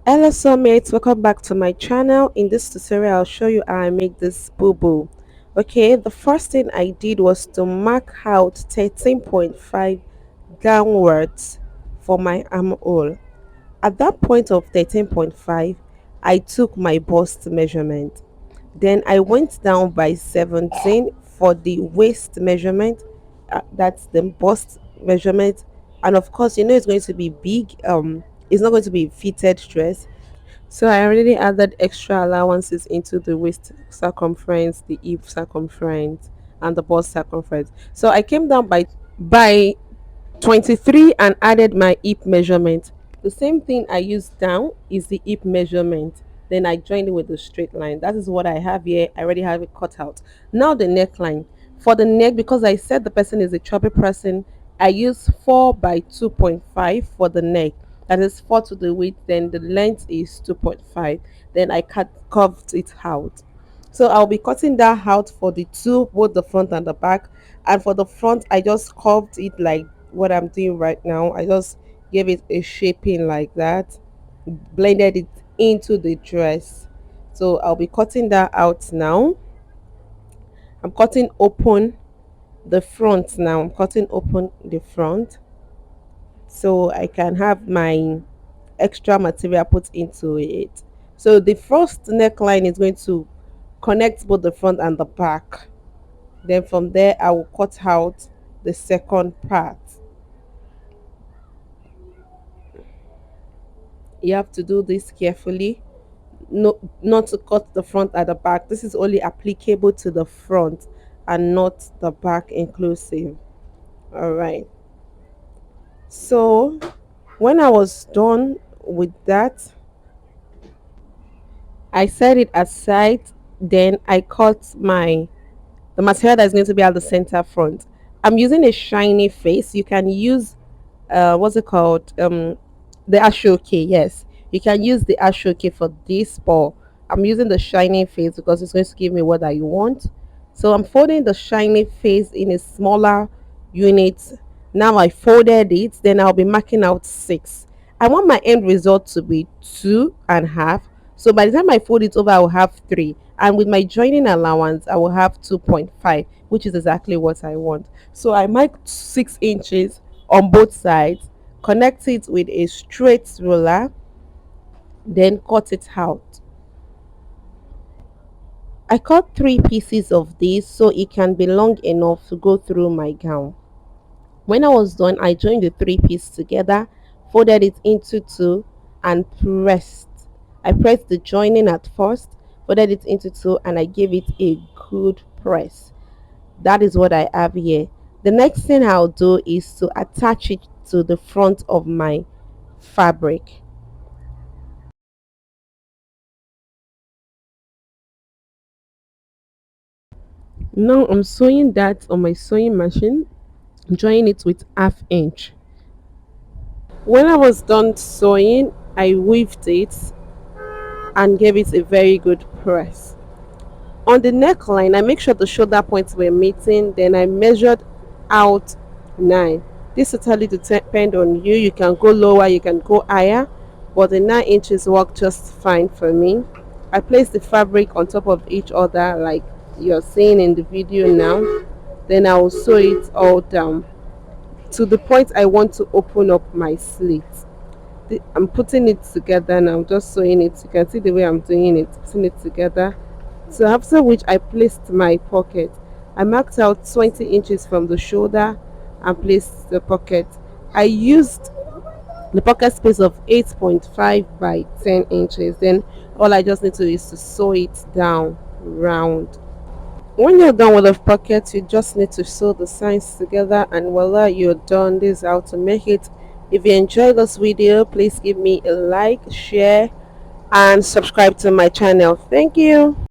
Hello soulmates, welcome back to my channel. In this tutorial I'll show you how I make this boo. Okay, the first thing I did was to mark out 13.5 downwards for my armhole. At that point of 13.5, I took my bust measurement. Then I went down by 17 for the waist measurement. That's the bust measurement. And of course, you know it's going to be big. It's not going to be fitted dress. So I already added extra allowances into the waist circumference, the hip circumference, and the bust circumference. So I came down by 23 and added my hip measurement. The same thing I used down is the hip measurement. Then I joined it with the straight line. That is what I have here. I already have it cut out. Now the neckline. For the neck, because I said the person is a chubby person, I use 4 by 2.5 for the neck. That is 4 to the width, then the length is 2.5. Then I curved it out. So I'll be cutting that out for the two, both the front and the back. And for the front, I just curved it like what I'm doing right now. I just gave it a shaping like that, blended it into the dress. So I'll be cutting that out now. I'm cutting open the front now. I'm cutting open the front so I can have my extra material put into it. So the first neckline is going to connect both the front and the back. Then from there, I will cut out the second part. You have to do this carefully, not to cut the front at the back. This is only applicable to the front and not the back inclusive. All right. So when I was done with that, I set it aside. Then I cut the material that's going to be at the center front. I'm using a shiny face. You can use what's it called, the ashoke. Yes, you can use the ashoke for this, but I'm using the shiny face because it's going to give me what I want. So I'm folding the shiny face in a smaller unit. Now I folded it, then I'll be marking out 6. I want my end result to be 2.5. So by the time I fold it over, I will have 3, and with my joining allowance I will have 2.5, which is exactly what I want. So I marked 6 inches on both sides, connect it with a straight ruler, then cut it out. I cut 3 pieces of this so it can be long enough to go through my gown. When I was done, I joined the 3 pieces together, folded it into 2, and pressed. I pressed the joining at first, folded it into 2, and I gave it a good press. That is what I have here. The next thing I'll do is to attach it to the front of my fabric. Now I'm sewing that on my sewing machine, joining it with 1/2 inch. When I was done sewing, I weaved it and gave it a very good press. On the neckline, I make sure the shoulder points were meeting, then I measured out 9. This totally depend on you. You can go lower, you can go higher, but the 9 inches work just fine for me. I placed the fabric on top of each other like you're seeing in the video now. Then I will sew it all down to the point I want to open up my slit. I'm putting it together now, just sewing it. You can see the way I'm doing it, putting it together. So after which I placed my pocket. I marked out 20 inches from the shoulder and placed the pocket. I used the pocket space of 8.5 by 10 inches. Then all I just need to do is to sew it down round. When you're done with the pocket, you just need to sew the sides together, and voila, you're done. This is how to make it. If you enjoyed this video, please give me a like, share, and subscribe to my channel. Thank you.